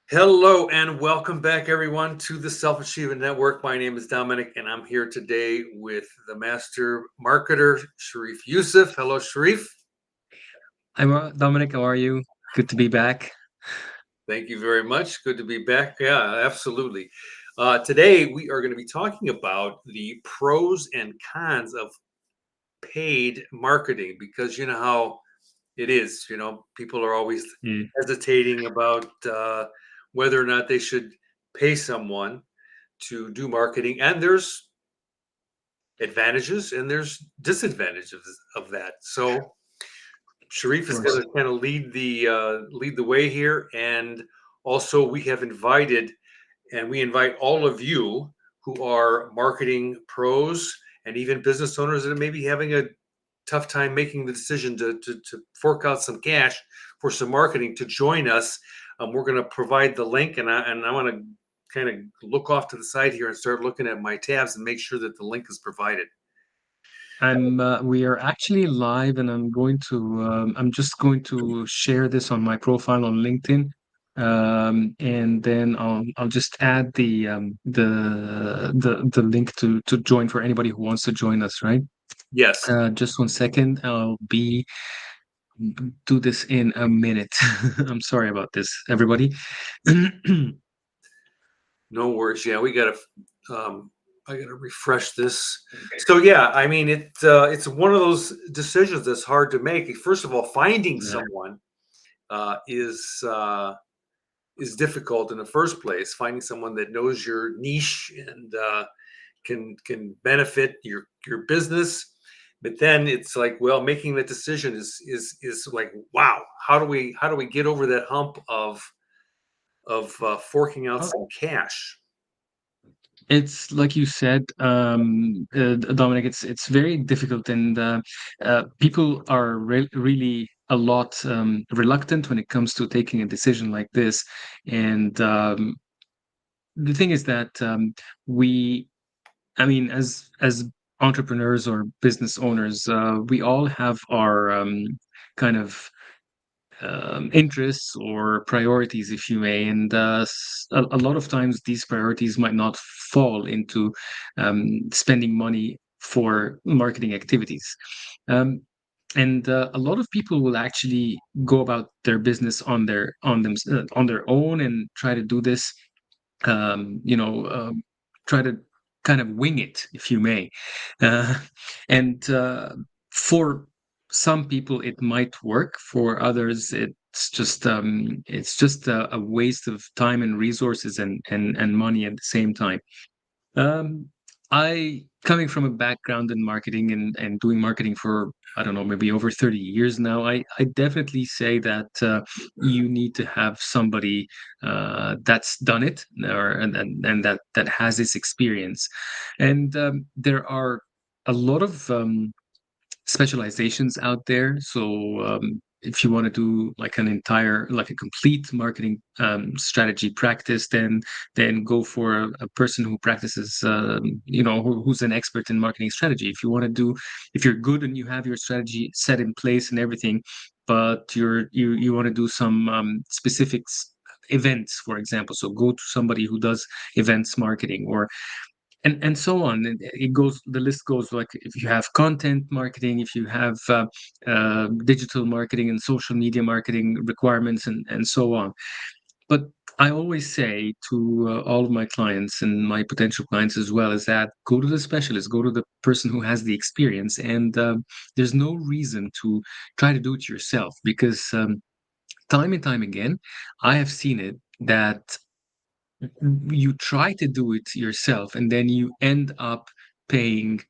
Hello and welcome back, everyone, to the Self Achievement Network. My name is Dominic, and I'm here today with the master marketer, Sherif Youssef. Hello, Sherif. Dominic. How are you? Good to be back. Thank you very much. Good to be back. Yeah, absolutely. Today, we are going to be talking about the pros and cons of paid marketing because you know how it is. People are always Mm, hesitating about whether or not they should pay someone to do marketing, and there's advantages and there's disadvantages of that. So of Sharif is course. going to kind of lead the way here, and also we invite all of you who are marketing pros and even business owners that may be having a tough time making the decision to fork out some cash for some marketing to join us. We're going to provide the link, and I want to kind of look off to the side here and start looking at my tabs and make sure that the link is provided. We are actually live, and I'm just going to share this on my profile on LinkedIn, and then I'll just add the link to join for anybody who wants to join us. Right? Yes, Just 1 second. I'll be do this in a minute. I'm sorry about this, everybody. no worries. Yeah, I gotta refresh this. So yeah, I mean it's one of those decisions that's hard to make. First of all, finding someone uh, is uh, is difficult in the first place. Finding someone that knows your niche and can benefit your business, but then it's like, well, making that decision is like, wow, how do we get over that hump of forking out Uh, some cash? It's like you said, Dominic. It's very difficult, and people are really a lot reluctant when it comes to taking a decision like this. And the thing is that we, I mean, as entrepreneurs or business owners, we all have our kind of interests or priorities, if you may. And a lot of times these priorities might not fall into spending money for marketing activities. Um, and a lot of people will actually go about their business on their own and try to do this, try to kind of wing it, if you may. Uh, and For some people, it might work. For others, it's just a waste of time and resources and money at the same time. Um, I coming from a background in marketing and doing marketing for, I don't know, maybe over 30 years now. I definitely say that you need to have somebody that's done it, and that has this experience. And there are a lot of specializations out there. So if you want to do like like a complete marketing strategy practice, then go for a person who practices, who's an expert in marketing strategy. If you're good and you have your strategy set in place and everything, but you want to do some specifics events, for example, so go to somebody who does events marketing, and so on. And it goes, the list goes, like if you have content marketing, if you have digital marketing and social media marketing requirements, and so on. But I always say to all of my clients and my potential clients as well, is that go to the specialist, go to the person who has the experience. And there's no reason to try to do it yourself, because time and time again I have seen it, that you try to do it yourself and then you end up paying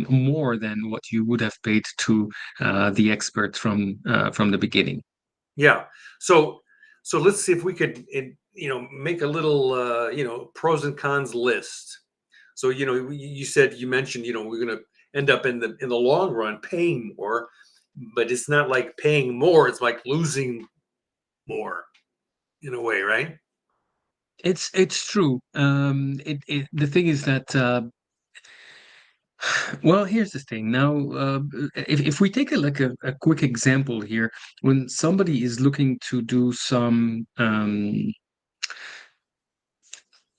more than what you would have paid to the expert from the beginning. Yeah. So so let's see if we could make a little pros and cons list. So you mentioned we're going to end up in the long run paying more, but it's not like paying more, it's like losing more in a way, right? It's true. The thing is that well, here's the thing. Now, if we take a quick example here, when somebody is looking to do some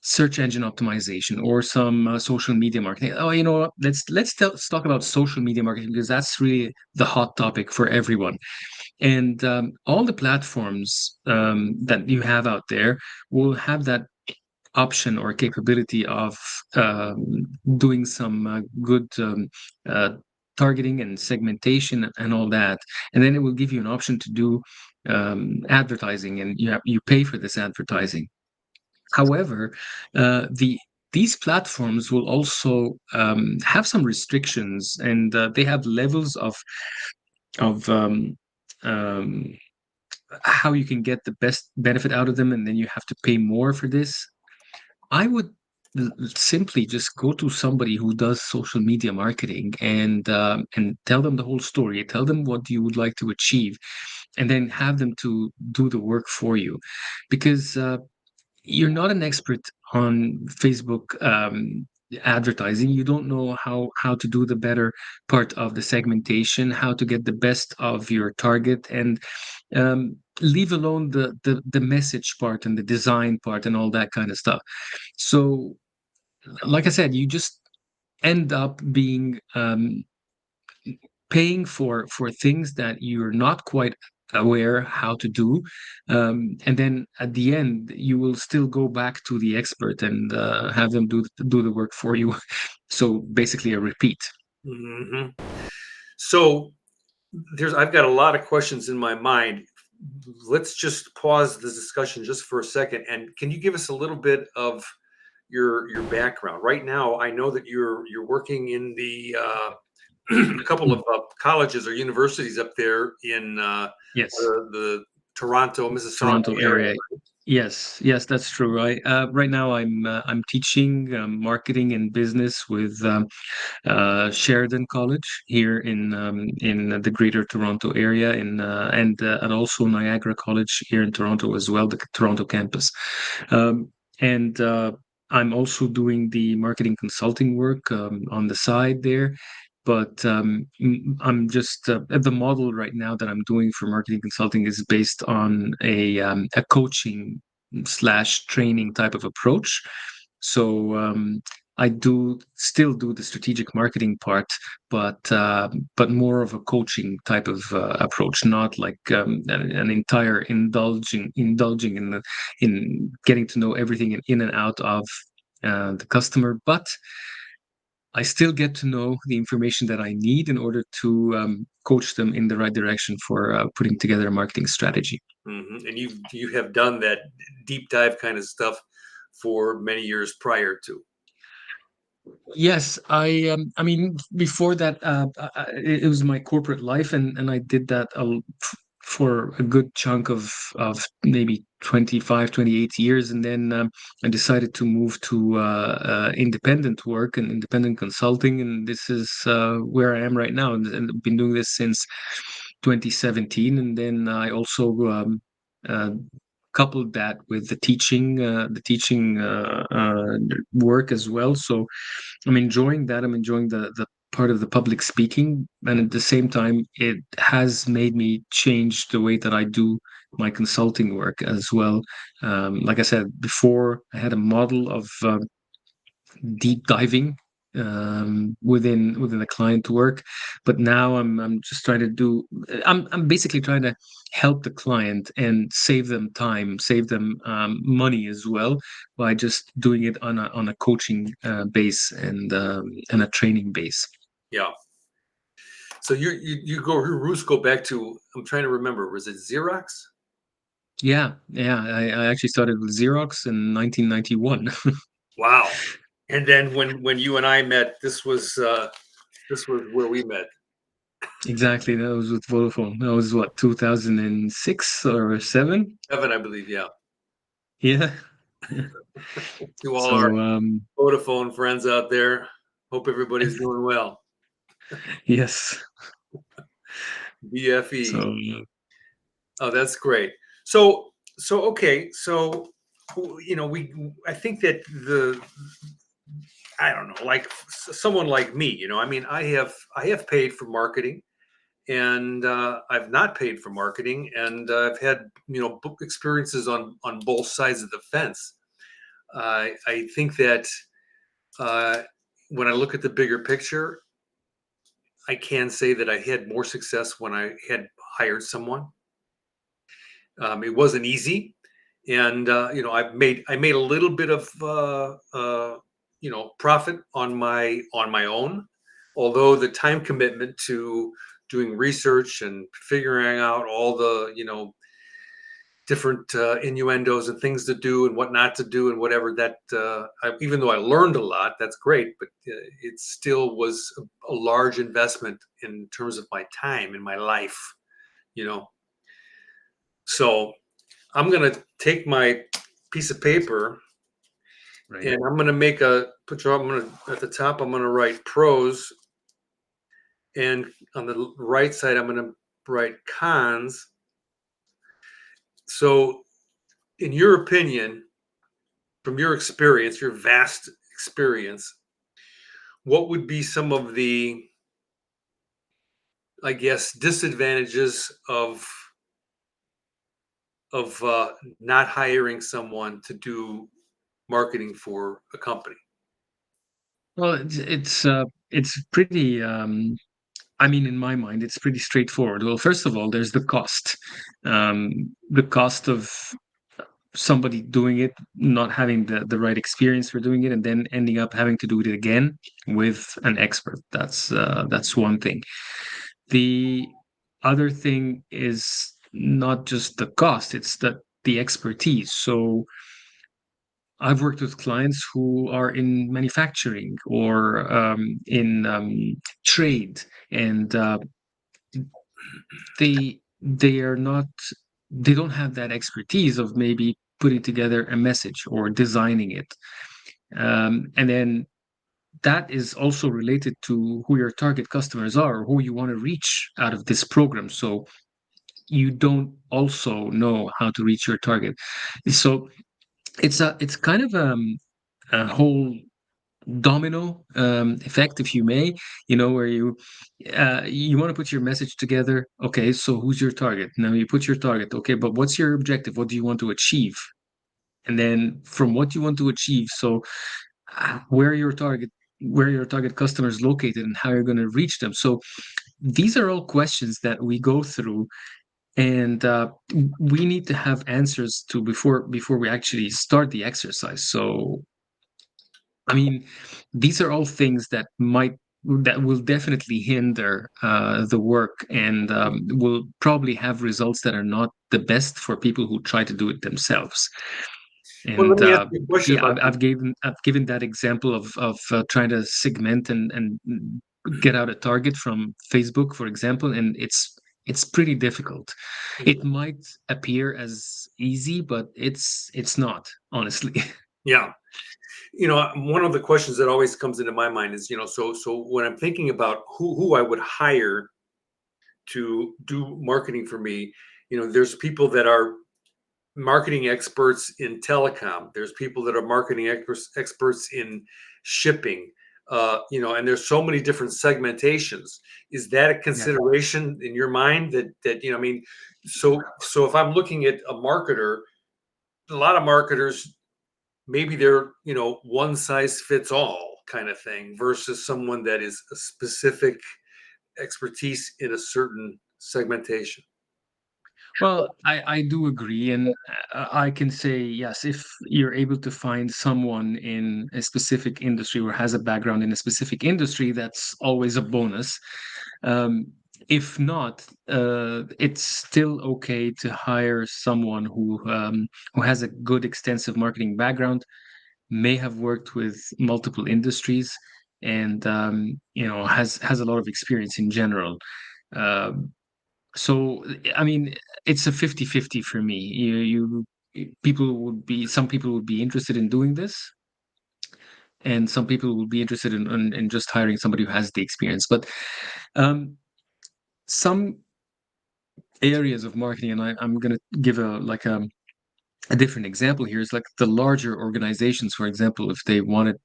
search engine optimization or some social media marketing. Oh, you know what? Let's talk about social media marketing because that's really the hot topic for everyone. And all the platforms that you have out there will have that option or capability of doing some good uh, targeting and segmentation and all that. And then it will give you an option to do advertising, and you pay for this advertising. However, these platforms will also have some restrictions, and they have levels of um, how you can get the best benefit out of them, and then you have to pay more for this. I would simply just go to somebody who does social media marketing and tell them the whole story. Tell them what you would like to achieve, and then have them to do the work for you, because you're not an expert on Facebook advertising. You don't know how to do the better part of the segmentation, how to get the best of your target, and leave alone the message part and the design part and all that kind of stuff. So, like I said, you just end up being paying for things that you're not quite aware how to do, and then at the end you will still go back to the expert and have them do the work for you. So basically a repeat. Hmm. So I've got a lot of questions in my mind. Let's just pause this discussion just for a second. And can you give us a little bit of your background? Right now, I know that you're working in the a couple of colleges or universities up there in Yes. the Toronto, Mississauga Toronto area. area. Yes, yes, that's true. Right now I'm teaching marketing and business with Sheridan College here in the Greater Toronto area, and also Niagara College here in Toronto as well, the Toronto campus. And I'm also doing the marketing consulting work on the side there. But I'm just the model right now that I'm doing for marketing consulting is based on a coaching slash training type of approach. So I do still do the strategic marketing part, but more of a coaching type of approach, not like an entire indulging in getting to know everything in and out of the customer, but I still get to know the information that I need in order to coach them in the right direction for putting together a marketing strategy. And you have done that deep dive kind of stuff for many years prior to. Yes, I mean, before that, it was my corporate life, and I did that for a good chunk of maybe 25, 28 years, and then I decided to move to independent work and independent consulting, and this is where I am right now, and I've been doing this since 2017, and then I also uh, coupled that with the teaching work as well. So I'm enjoying that. I'm enjoying the part of the public speaking, and at the same time, it has made me change the way that I do my consulting work as well. Like I said before, I had a model of deep diving within the client work, but now I'm just trying to do. I'm basically trying to help the client and save them time, save them money as well by just doing it on a coaching base and a training base. Yeah. So your roots go back to, I'm trying to remember, was it Xerox? Yeah, yeah. I actually started with Xerox in 1991. Wow. And then when you and I met, this was where we met. Exactly. That was with Vodafone. That was what, 2006 or seven? Evan, I believe, yeah. Yeah. To all our So Vodafone friends out there, hope everybody's doing well. yes. BFE. So Oh, that's great. So okay, so we I think that I don't know, like someone like me, I mean, I have paid for marketing, and I've not paid for marketing, and I've had book experiences on both sides of the fence. I think that uh, when I look at the bigger picture, I can say that I had more success when I had hired someone. It wasn't easy, and I made a little bit of profit on my own, although the time commitment to doing research and figuring out all the different innuendos and things to do and what not to do and whatever that even though I learned a lot, that's great, but it still was a large investment in terms of my time and my life, you know. So I'm gonna take my piece of paper Right. and I'm gonna make a picture. I'm gonna at the top. I'm gonna write pros, and on the right side, I'm gonna write cons. So, in your opinion, from your experience, your vast experience, what would be some of the, I guess, disadvantages of not hiring someone to do marketing for a company? Well, it's pretty. I mean, in my mind, it's pretty straightforward. Well, first of all, there's the cost. The cost of somebody doing it, not having the right experience for doing it, and then ending up having to do it again with an expert. That's one thing. The other thing is not just the cost; it's the expertise. So I've worked with clients who are in manufacturing or in trade, and they are not they don't have that expertise of maybe putting together a message or designing it, and then that is also related to who your target customers are or who you want to reach out of this program. So you don't also know how to reach your target. So it's kind of a whole domino effect, if you may, where you want to put your message together. Okay, so who's your target? Now you put your target. Okay, but what's your objective? What do you want to achieve? And then from what you want to achieve, so where your target customer is located and how you're going to reach them. So these are all questions that we go through, and we need to have answers to before we actually start the exercise. So I mean, these are all things that will definitely hinder the work, and will probably have results that are not the best for people who try to do it themselves. Well, let And me ask you a question yeah, about I've given that example of trying to segment and get out a target from Facebook, for example, and it's pretty difficult. It might appear as easy, but it's not, honestly. yeah. One of the questions that always comes into my mind is, so when I'm thinking about who I would hire to do marketing for me, there's people that are marketing experts in telecom. There's people that are marketing experts in shipping. And there's so many different segmentations. Is that a Yeah. consideration in your mind I mean, so if I'm looking at a marketer, a lot of marketers maybe they're one size fits all kind of thing versus someone that is a specific expertise in a certain segmentation. Well, I do agree, and I can say yes, if you're able to find someone in a specific industry or has a background in a specific industry, that's always a bonus. Um, if not, it's still okay to hire someone who has a good extensive marketing background, may have worked with multiple industries, and has a lot of experience in general. Um, so, I mean, it's a 50-50 for me. Some people would be interested in doing this, and some people would be interested in just hiring somebody who has the experience. But um, some areas of marketing, and I'm going to give a different example here, is like the larger organizations, for example, if they wanted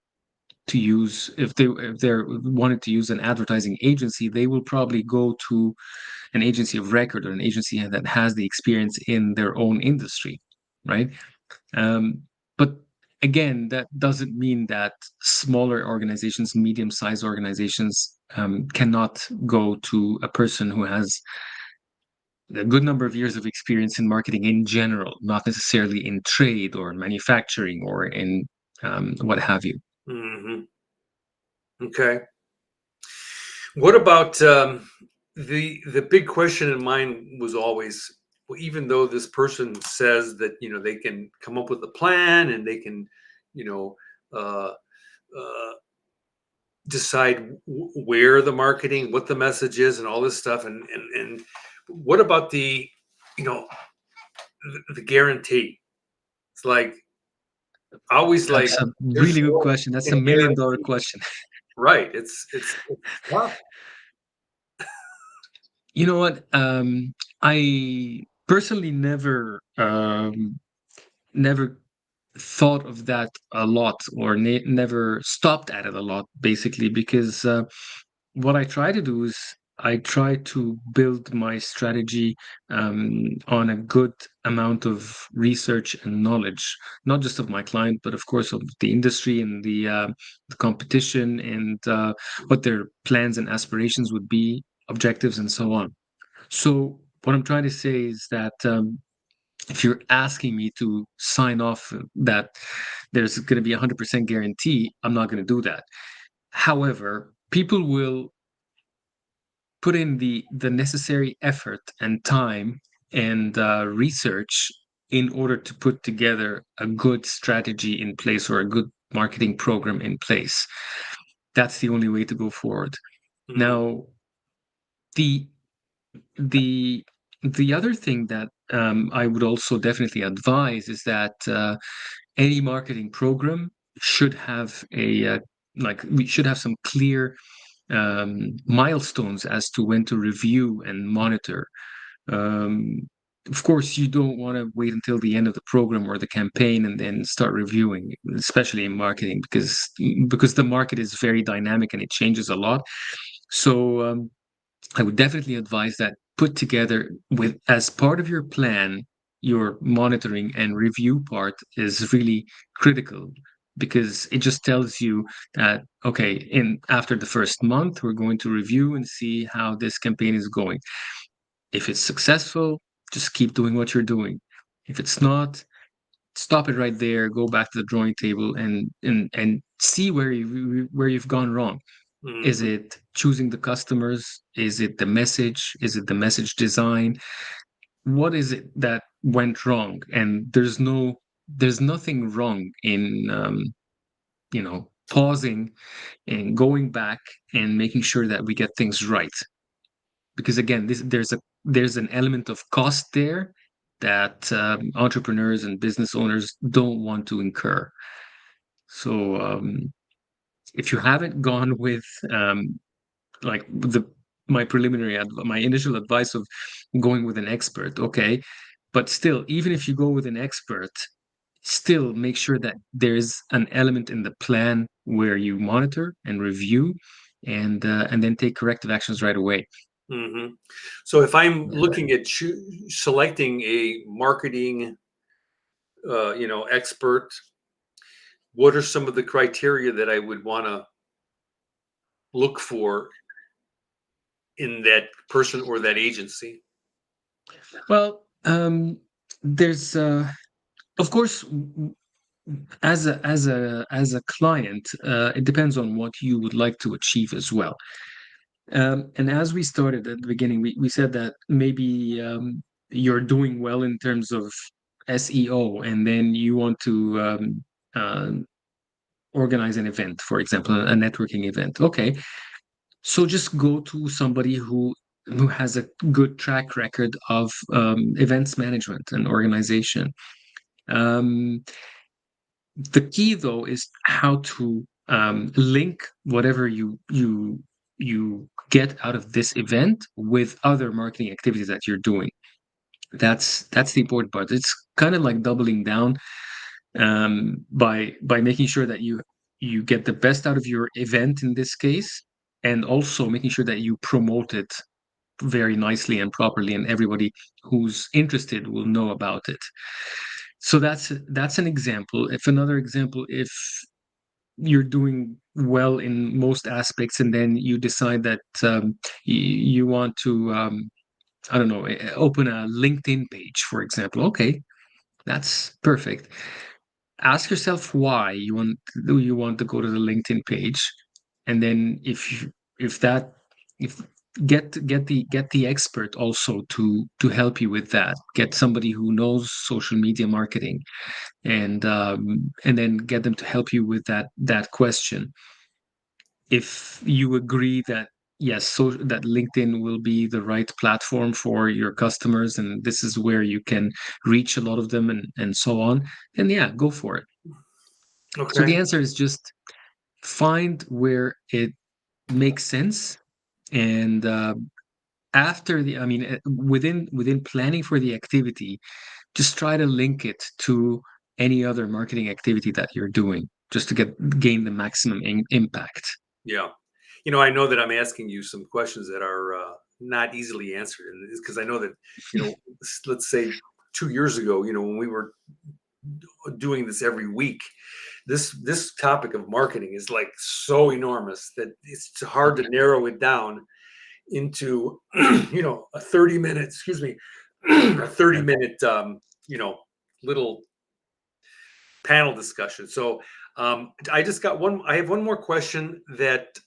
to use an advertising agency, they will probably go to an agency of record or an agency that has the experience in their own industry, right? But again, that doesn't mean that smaller organizations, medium-sized organizations, cannot go to a person who has a good number of years of experience in marketing in general, not necessarily in trade or manufacturing or in what have you. Hmm. Okay. What about the big question in mind was always, well, even though this person says that they can come up with a plan and they can you know uh, uh, decide where the marketing, what the message is, and all this stuff, and what about the you know the guarantee? It's like always like That's a there's really good no question. That's $1 million guarantee, question. right? It's tough. You know what? I personally never thought of that a lot, or never stopped at it a lot, basically, because what I try to do is I try to build my strategy on a good amount of research and knowledge, not just of my client, but of course of the industry and the competition, and what their plans and aspirations would be, objectives, and so on. So what I'm trying to say is that if you're asking me to sign off that there's going to be 100% guarantee, I'm not going to do that. However, people will put in the necessary effort and time and research in order to put together a good strategy in place or a good marketing program in place. That's the only way to go forward. Mm, Now, the the the other thing that I would also definitely advise is that any marketing program should have we should have some clear milestones as to when to review and monitor. Um, of course, you don't want to wait until the end of the program or the campaign and then start reviewing, especially in marketing, because the market is very dynamic and it changes a lot. So I would definitely advise that put together with as part of your plan. Your monitoring and review part is really critical because it just tells you that, okay, in after the first month, we're going to review and see how this campaign is going. If it's successful, just keep doing what you're doing. If it's not, stop it right there, go back to the drawing table and see where you've gone wrong. Is mhm, it choosing the customers? Is it the message? Is it the message design? What is it that went wrong? And there's nothing wrong in pausing and going back and making sure that we get things right. Because again, there's an element of cost there that entrepreneurs and business owners don't want to incur. So if you haven't gone with like the my initial advice of going with an expert, okay, but still, even if you go with an expert, still make sure that there's an element in the plan where you monitor and review and then take corrective actions right away. mhm. So if I'm Yeah. looking at selecting a marketing, expert, what are some of the criteria that I would want to look for in that person or that agency? Well, there's of course, as a client, it depends on what you would like to achieve as well. And as we started at the beginning, we said that maybe you're doing well in terms of SEO, and then you want to uh, organize an event, for example, a networking event. Okay, so just go to somebody who has a good track record of events management and organization. Um, the key, though, is how to link whatever you get out of this event with other marketing activities that you're doing. That's the important part. It's kind of like doubling down by making sure that you get the best out of your event in this case, and also making sure that you promote it very nicely and properly, and everybody who's interested will know about it. So that's an example. If another example, if you're doing well in most aspects, and then you decide that you want to, I don't know, open a LinkedIn page, for example. Okay, that's perfect. Ask yourself why you want to go to the LinkedIn page, and then if that if get the expert also to help you with that. Get somebody who knows social media marketing, and then get them to help you with that question. If you agree that yes, so that LinkedIn will be the right platform for your customers, and this is where you can reach a lot of them, and so on, then yeah, go for it. So the Okay. answer is just find where it makes sense, and after the, I mean, within planning for the activity, just try to link it to any other marketing activity that you're doing, just to gain the maximum impact. Yeah. I know that I'm asking you some questions that are not easily answered, and it's because I know that, let's say 2 years ago, when we were doing this every week, this topic of marketing is like so enormous that it's hard to narrow it down into a 30-minute, excuse me, a 30 Yeah. minute little panel discussion. So I have one more question that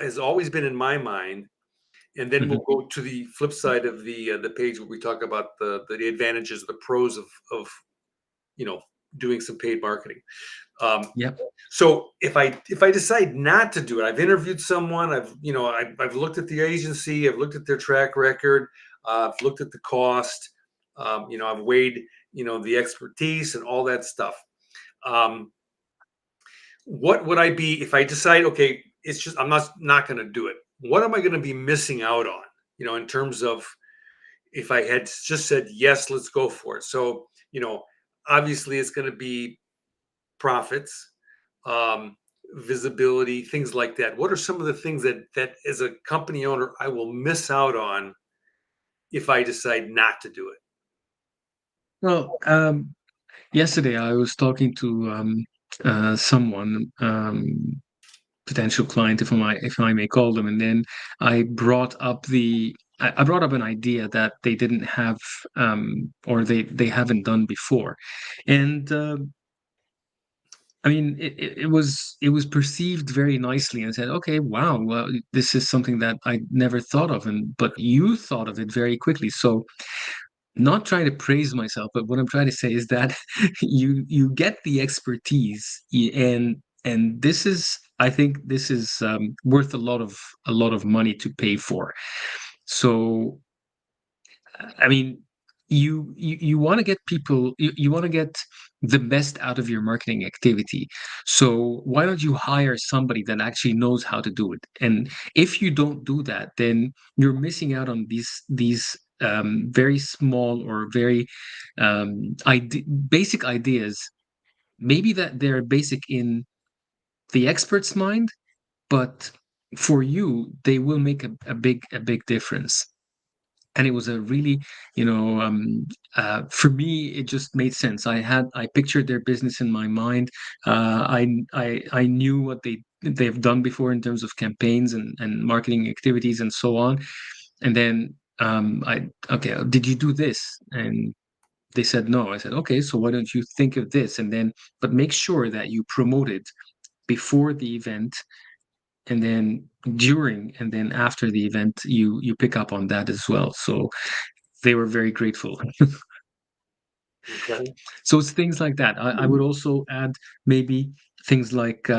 has always been in my mind, and then Mhm. we'll go to the flip side of the page where we talk about the advantages, the pros of you know doing some paid marketing. Um, Yep. so if I decide not to do it, I've interviewed someone, I've looked at the agency, I've looked at their track record, I've looked at the cost, I've weighed the expertise and all that stuff. Um, what would I be if I decide, okay, it's just I'm not going to do it? What am I going to be missing out on? In terms of if I had just said yes, let's go for it. So obviously it's going to be profits, um, visibility, things like that. What are some of the things that as a company owner I will miss out on if I decide not to do it? Well, yesterday I was talking to someone, potential client, if I may call them, and then I brought up an idea that they didn't have, or they haven't done before, and I mean, it was perceived very nicely, and I said, okay, wow, well, this is something that I never thought of, and but you thought of it very quickly. So, not trying to praise myself, but what I'm trying to say is that you get the expertise, and this is, I think this is worth a lot of money to pay for. So I mean, you want to get people, you want to get the best out of your marketing activity. So why don't you hire somebody that actually knows how to do it? And if you don't do that, then you're missing out on these very small or very basic ideas. Maybe that they're basic in the expert's mind, but for you, they will make a big difference. And it was a really, for me it just made sense. I pictured their business in my mind. I knew what they've done before in terms of campaigns and marketing activities and so on. And then I okay, did you do this? And they said no. I said, okay, so why don't you think of this, and then but make sure that you promote it before the event, and then during, and then after the event, you pick up on that as well. So they were very grateful. Okay. So it's things like that. I would also add maybe things like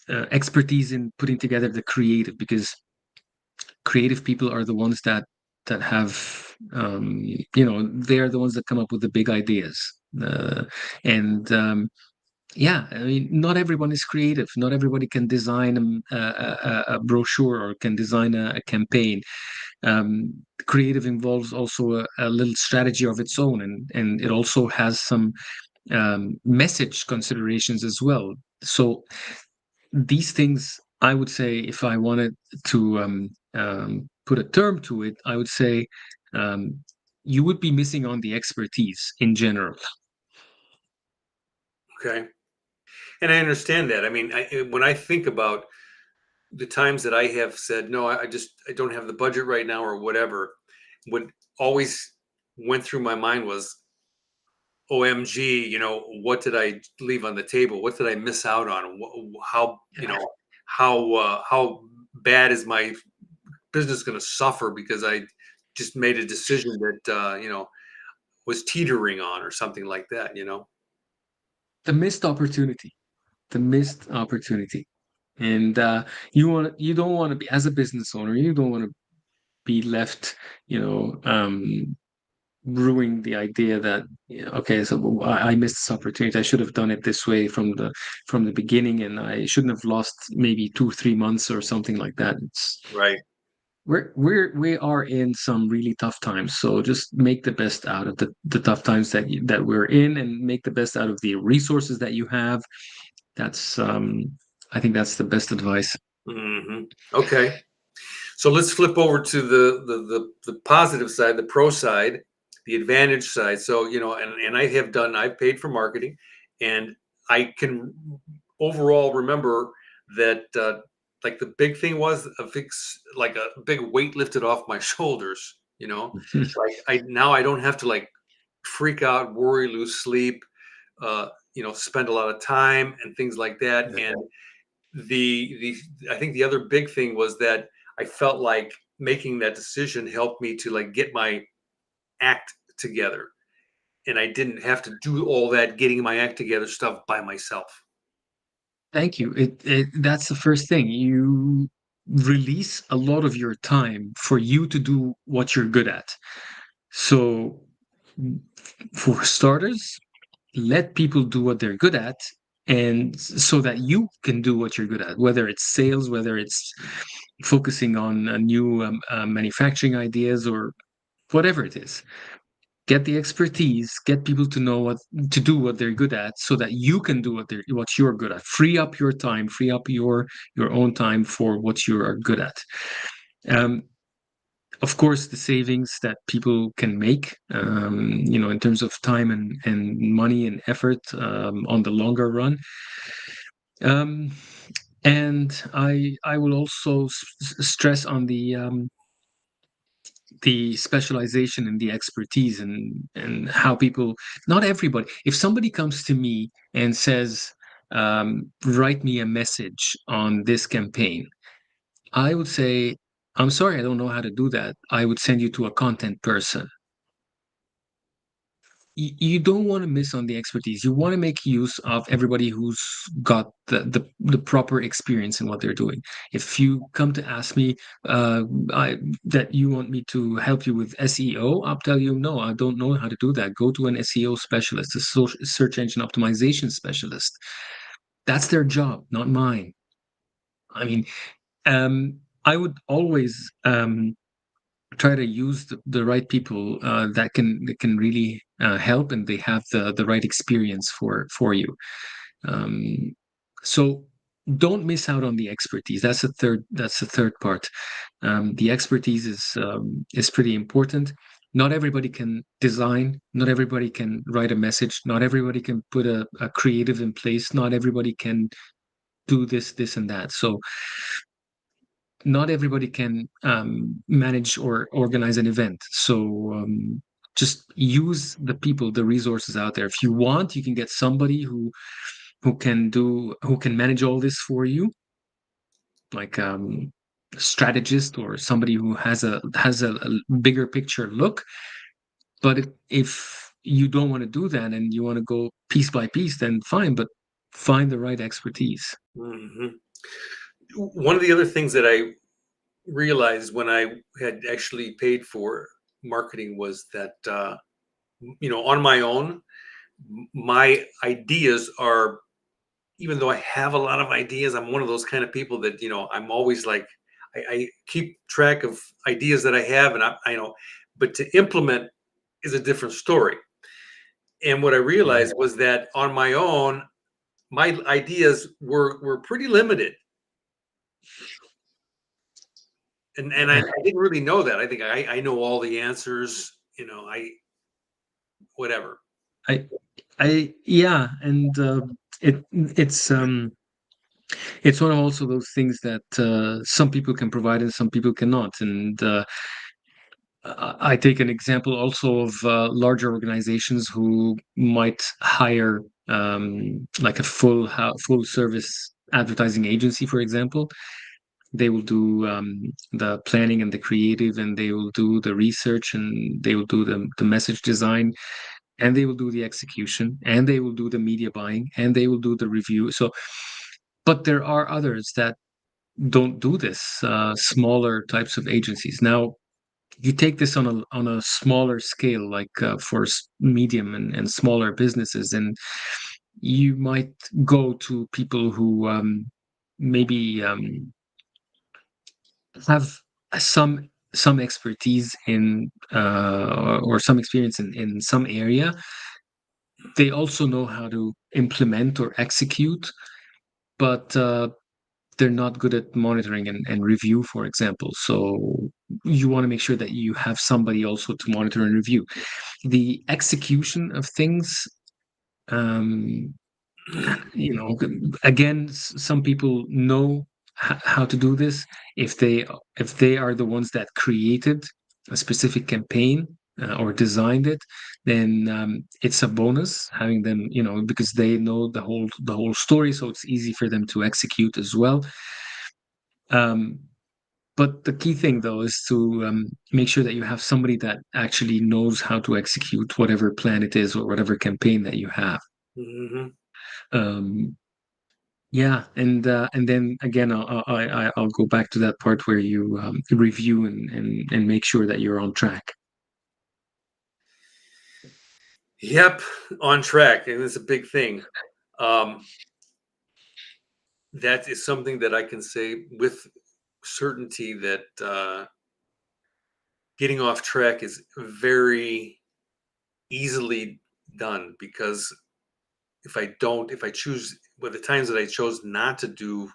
expertise in putting together the creative, because creative people are the ones that have, they are the ones that come up with the big ideas. And Yeah, I mean, not everyone is creative. Not everybody can design a brochure or can design a campaign. Creative involves also a little strategy of its own, and it also has some message considerations as well. So these things, I would say, if I wanted to put a term to it, I would say you would be missing on the expertise in general. Okay. And I understand that. I mean, when I think about the times that I have said, no, I don't have the budget right now or whatever, what always went through my mind was, OMG, what did I leave on the table? What did I miss out on? How, how bad is my business going to suffer because I just made a decision that, was teetering on or something like that. The missed opportunity, the missed opportunity. And you don't want to be, as a business owner, you don't want to be left, you know, ruining the idea that, yeah, okay, so I missed this opportunity. I should have done it this way from the beginning, and I shouldn't have lost maybe 2 3 months or something like that. It's Right. we are in some really tough times, so just make the best out of the tough times that we're in, and make the best out of the resources that you have. That's I think that's the best advice. Okay. So let's flip over to the positive side, the pro side, the advantage side. So, and I've paid for marketing, and I can overall remember that, like, the big thing was like a big weight lifted off my shoulders. Like, now I don't have to, like, freak out, worry, lose sleep, spend a lot of time and things like that. Yeah. And the I think the other big thing was that I felt like making that decision helped me to, like, get my act together, and I didn't have to do all that getting my act together stuff by myself. Thank you. That's the first thing. You release a lot of your time for you to do what you're good at. So, for starters, let people do what they're good at, and so that you can do what you're good at, whether it's sales, whether it's focusing on new manufacturing ideas, or whatever it is. Get the expertise, get people to know what to do what they're good at, so that you can do what you're good at. Free up your time, free up your own time for what you are good at. um, of course, the savings that people can make, in terms of time and money and effort, on the longer run. um, and I will also stress on the specialization and the expertise, and how people, not everybody, if somebody comes to me and says, write me a message on this campaign, I would say, I'm sorry, I don't know how to do that. I would send you to a content person. You don't want to miss on the expertise. You want to make use of everybody who's got the proper experience in what they're doing. If you come to ask me, uh, that you want me to help you with SEO, I'll tell you, no, I don't know how to do that. Go to an SEO specialist, a search engine optimization specialist. That's their job, not mine. I mean, I would always try to use the right people, that can really help, and they have the right experience for you. um, so don't miss out on the expertise. That's the third part. The expertise is pretty important. Not everybody can design, not everybody can write a message, not everybody can put a creative in place, not everybody can do this and that. So not everybody can manage or organize an event. So just use the people, the resources out there. If you want, you can get somebody who can manage all this for you, like a strategist, or somebody who has a bigger picture look. But if you don't want to do that, and you want to go piece by piece, then fine. But find the right expertise. hmm One of the other things that I realized when I had actually paid for marketing was that, on my own, my ideas are, even though I have a lot of ideas, I'm one of those kind of people that, I'm always like, I keep track of ideas that I have, and I know, but to implement is a different story. And what I Yeah. realized was that on my own, my ideas were pretty limited, and I didn't really know that. I think I know all the answers. I whatever. I and it's one of also those things that some people can provide and some people cannot. And I take an example also of larger organizations who might hire like a full service advertising agency, for example. They will do the planning and the creative, and they will do the research, and they will do the message design, and they will do the execution, and they will do the media buying, and they will do the review. So, but there are others that don't do this, smaller types of agencies. Now, you take this on a smaller scale, like for medium and smaller businesses, and you might go to people who maybe have some expertise in or some experience in some area. They also know how to implement or execute, but they're not good at monitoring and review, for example. So you want to make sure that you have somebody also to monitor and review the execution of things. Um, again, some people know how to do this if they are the ones that created a specific campaign or designed it. Then it's a bonus having them, because they know the whole story, so it's easy for them to execute as well. um, but the key thing, though, is to make sure that you have somebody that actually knows how to execute whatever plan it is or whatever campaign that you have. Hmm. um, Yeah, and then again, I'll go back to that part where you review and make sure that you're on track. Yep, on track, and it's a big thing. Um, that is something that I can say with certainty that getting off track is very easily done, because if I choose, well, the times that I chose not to do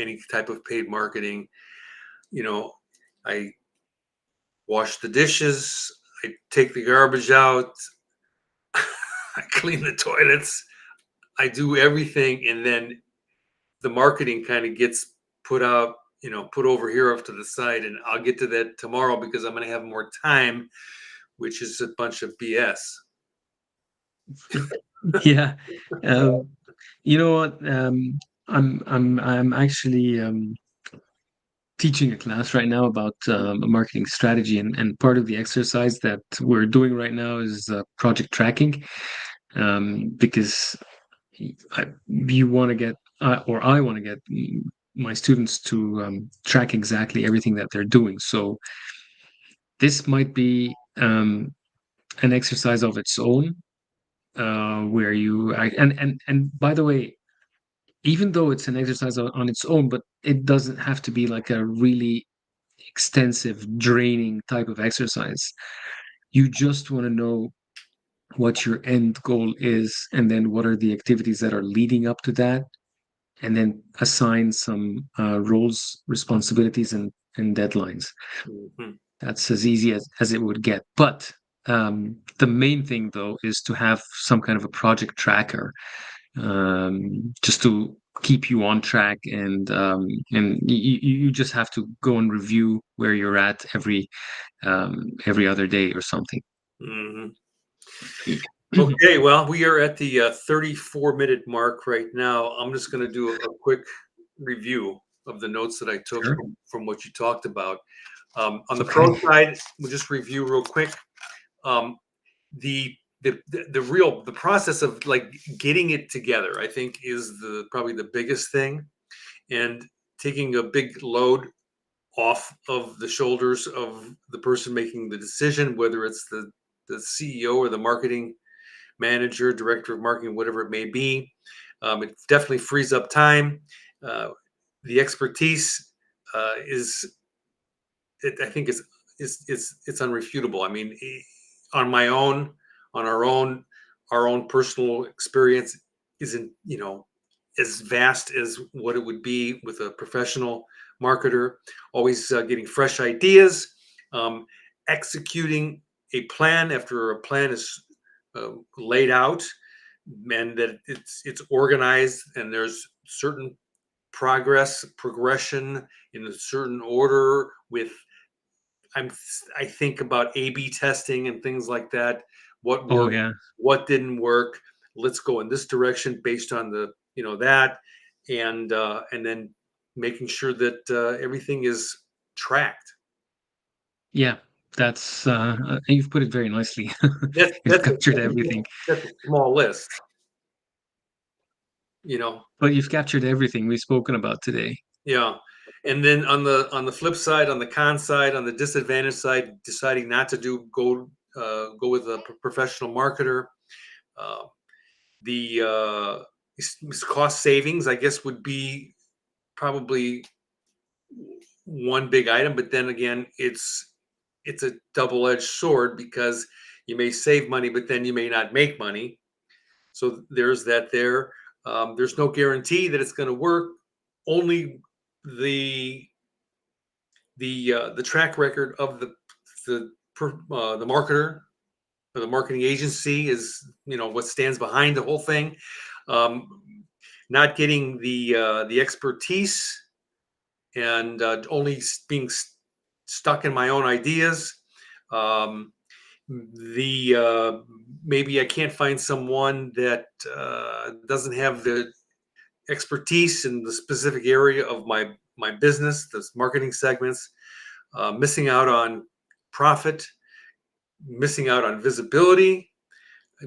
any type of paid marketing, you know, I wash the dishes, I take the garbage out, I clean the toilets, I do everything, and then the marketing kind of gets put out, put over here off to the side, and I'll get to that tomorrow because I'm going to have more time, which is a bunch of BS. Yeah. um, you know what? I'm actually teaching a class right now about marketing strategy, and part of the exercise that we're doing right now is project tracking, because you want to get or I want to get my students to track exactly everything that they're doing. So this might be an exercise of its own, where and by the way, even though it's an exercise on its own, but it doesn't have to be like a really extensive, draining type of exercise. You just want to know what your end goal is, and then what are the activities that are leading up to that, and then assign some roles, responsibilities, and deadlines. Mhm. That's as easy as it would get. But the main thing, though, is to have some kind of a project tracker, just to keep you on track, and you just have to go and review where you're at every other day or something. Mhm. Okay, well, we are at the 34-minute mark right now. I'm just going to do a quick review of the notes that I took Sure. from what you talked about. On the Okay. pro side, we'll just review real quick. Um, the process of like getting it together, I think, is the probably the biggest thing, and taking a big load off of the shoulders of the person making the decision, whether it's the CEO or the marketing manager, director of marketing, whatever it may be. It definitely frees up time. Uh, the expertise I think it's unrefutable. I mean, on my own, on our own personal experience isn't as vast as what it would be with a professional marketer. Always getting fresh ideas, um, executing a plan after a plan is laid out, and that it's organized, and there's certain progression in a certain order with I'm I think about A/B testing and things like that. What Oh worked, yeah. what didn't work. Let's go in this direction based on that, and then making sure that everything is tracked. Yeah. That's you've put it very nicely. That's You've captured everything. that's a small list, you know. But you've captured everything we've spoken about today. Yeah. And then on the flip side, on the con side, on the disadvantage side, deciding not to go with a professional marketer. Uh, the cost savings, I guess, would be probably one big item, but then again, it's a double-edged sword because you may save money, but then you may not make money. So there's that there. There's no guarantee that it's going to work. Only the the track record of the marketer or the marketing agency is what stands behind the whole thing. Um, Not getting the expertise and only being stuck in my own ideas. Um, the Maybe I can't find someone that doesn't have the expertise in the specific area of my business, the marketing segments. Missing out on profit, missing out on visibility,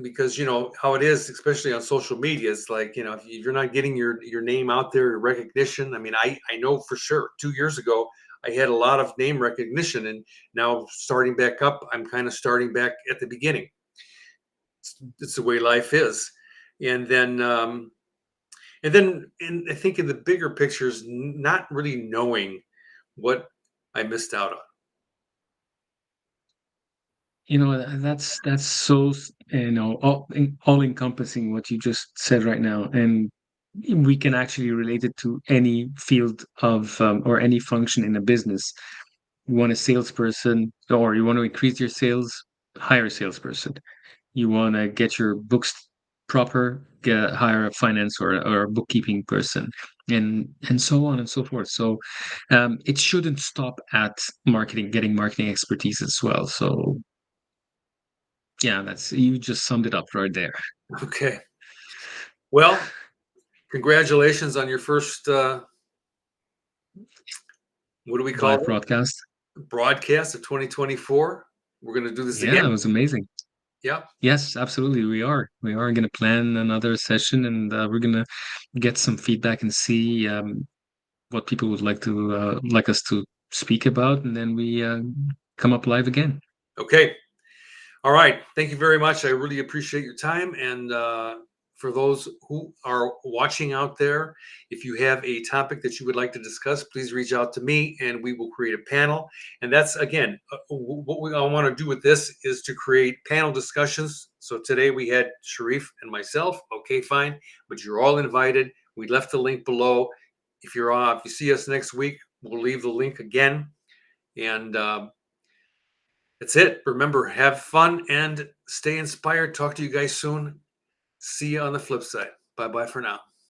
because you know how it is, especially on social media. It's like, if you're not getting your name out there, your recognition. I mean, I know for sure 2 years ago I had a lot of name recognition, and now starting back up, I'm kind of starting back at the beginning. It's the way life is. And then um, and then and I think in the bigger pictures, not really knowing what I missed out on. That's so all encompassing what you just said right now, and we can actually relate it to any field of or any function in a business. You want a salesperson, or you want to increase your sales, hire a salesperson. You want to get your books proper, hire a finance or a bookkeeping person, and so on and so forth. So it shouldn't stop at marketing, getting marketing expertise as well. So yeah, that's you just summed it up right there. Okay. Well, congratulations on your first, what do we call Live it? broadcast. Broadcast of 2024. We're going to do this Yeah, it again. was amazing. Yeah. Yes, absolutely. We are going to plan another session, and we're going to get some feedback and see what people would like us to speak about, and then we come up live again. Okay. All right. Thank you very much. I really appreciate your time. And for those who are watching out there, if you have a topic that you would like to discuss, please reach out to me and we will create a panel. And that's, again, what I want to do with this is to create panel discussions. So today we had Sherif and myself. Okay, fine. But you're all invited. We left the link below. If you see us next week, we'll leave the link again. And that's it. Remember, have fun and stay inspired. Talk to you guys soon. See you on the flip side. Bye bye for now.